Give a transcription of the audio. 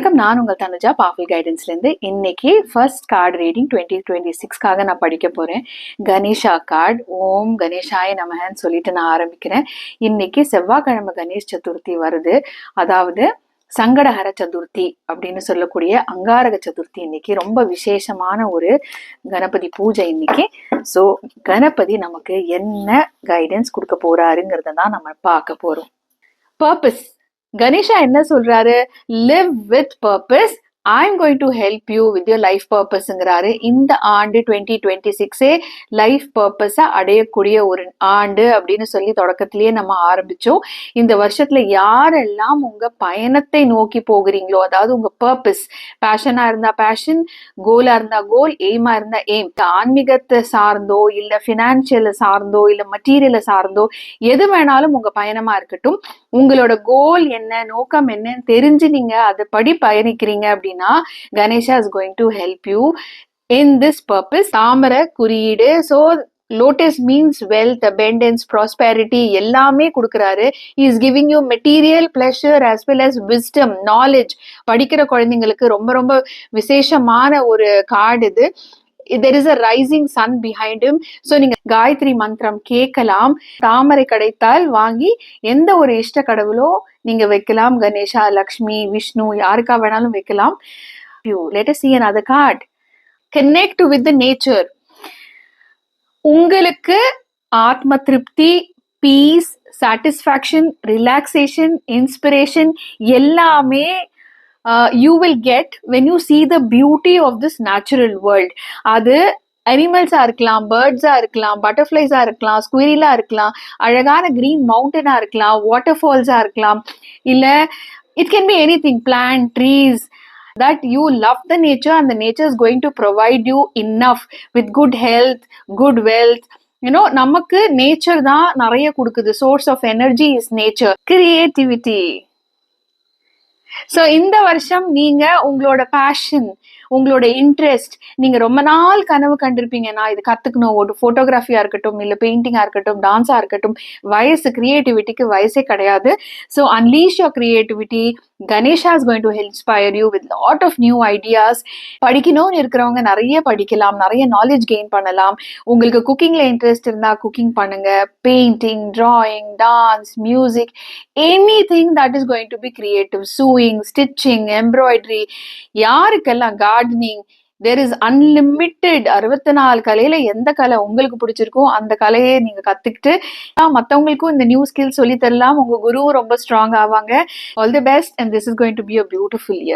வணக்கம், நான் உங்கள் தனுஜா பவர்ஃபுல் கைடன்ஸ்லேருந்து. இன்னைக்கு ஃபர்ஸ்ட் கார்டு ரீடிங் 2026க்காக நான் படிக்க போகிறேன். கணேஷா கார்டு. ஓம் கணேஷாய நமஹன்னு சொல்லிட்டு நான் ஆரம்பிக்கிறேன். இன்னைக்கு செவ்வாய்க்கிழமை கணேஷ் சதுர்த்தி வருது. அதாவது சங்கடஹர சதுர்த்தி அப்படின்னு சொல்லக்கூடிய அங்காரக சதுர்த்தி. இன்னைக்கு ரொம்ப விசேஷமான ஒரு கணபதி பூஜை இன்னைக்கு. ஸோ கணபதி நமக்கு என்ன கைடன்ஸ் கொடுக்க போறாருங்கிறத தான் நம்ம பார்க்க போறோம். பர்பஸ். கணேஷா என்ன சொல்றாரு? Live with purpose. I'm going to help you with your life பர்பஸ்ங்கிறாரு. இந்த ஆண்டு 2026 லைஃப் பர்பஸை அடையக்கூடிய ஒரு ஆண்டு அப்படின்னு சொல்லி தொடக்கத்திலேயே நம்ம ஆரம்பிச்சோம். இந்த வருஷத்துல யாரெல்லாம் உங்க பயணத்தை நோக்கி போகிறீங்களோ, அதாவது உங்க பர்பஸ், பேஷனா இருந்தா பேஷன், கோலா இருந்தா கோல், எய்மா இருந்தா எய்ம், ஆன்மீகத்தை சார்ந்தோ இல்ல பினான்சியலை சார்ந்தோ இல்ல மெட்டீரியலை சார்ந்தோ எது வேணாலும் உங்க பயணமா இருக்கட்டும். உங்களோட கோல் என்ன, நோக்கம் என்னன்னு தெரிஞ்சு நீங்க அதை படி பயணிக்கிறீங்க அப்படின்னா Ganesha is going to help you in this purpose. தாமரை குறியீடு. So lotus means wealth, abundance, prosperity எல்லாமே கொடுக்குறாரு. he is giving you material pleasure as well as wisdom, knowledge. படிக்கிற குழந்தைங்களுக்கு ரொம்ப ரொம்ப விசேஷமான ஒரு கார்டு இது. there is a rising sun behind him. so நீங்க காயத்ரி மந்திரம் கேட்கலாம். தாமரை கிடைத்தால் வாங்கி எந்த ஒரு இஷ்ட கடவுளோ நீங்க வைக்கலாம். கணேஷா, லக்ஷ்மி, விஷ்ணு, யாருக்கா வேணாலும் வைக்கலாம். let us see another card. connect with the nature. உங்களுக்கு ஆத்ம திருப்தி, பீஸ், சாட்டிஸ்ஃபேக்ஷன், ரிலாக்ஸேஷன், இன்ஸ்பிரேஷன் எல்லாமே you will get when you see the beauty of this natural world. அது அனிமல்ஸா இருக்கலாம், பேர்ட்ஸா இருக்கலாம், பட்டர்ஃப்ளைஸா இருக்கலாம், ஸ்குயிரிலா இருக்கலாம், அழகான கிரீன் மவுண்டனா இருக்கலாம், வாட்டர் ஃபால்ஸா இருக்கலாம், இல்ல it can be anything, plant, trees. that you love the nature and the nature is going to provide you enough with good health, good wealth. நமக்கு நேச்சர் தான் நிறைய கொடுக்குது. source of energy is nature. creativity. So இந்த வருஷம் நீங்க உங்களோட fashion, உங்களோட interest, நீங்க ரொம்ப நாள் கனவு கண்டிருப்பீங்க, நான் இது கத்துக்கணும். ஒரு போட்டோகிராஃபியா இருக்கட்டும், இல்ல பெயிண்டிங்கா இருக்கட்டும், டான்ஸா இருக்கட்டும், வயசு, கிரியேட்டிவிட்டிக்கு வயசே கிடையாது. So unleash your creativity. Ganesha is going to inspire you with lot of new ideas. படிக்கணும்னு இருக்கிறவங்க நிறைய படிக்கலாம், நிறைய நாலேஜ் கெயின் பண்ணலாம். உங்களுக்கு குக்கிங்ல இன்ட்ரெஸ்ட் இருந்தா குக்கிங் பண்ணுங்க. Painting, drawing, dance, music, anything that is going to be creative. sewing, stitching, embroidery, யாருக்கெல்லாம் கார்டனிங், there is unlimited 64 கலையில எந்த கலை உங்களுக்கு பிடிச்சிருக்கோ அந்த கலையை நீங்க கத்துக்கிட்டு மற்றவங்களுக்கும் இந்த நியூ ஸ்கில் சொல்லி தரலாம். உங்க குருவும் ரொம்ப ஸ்ட்ராங் ஆவாங்க. All the best and this is going to be a beautiful year.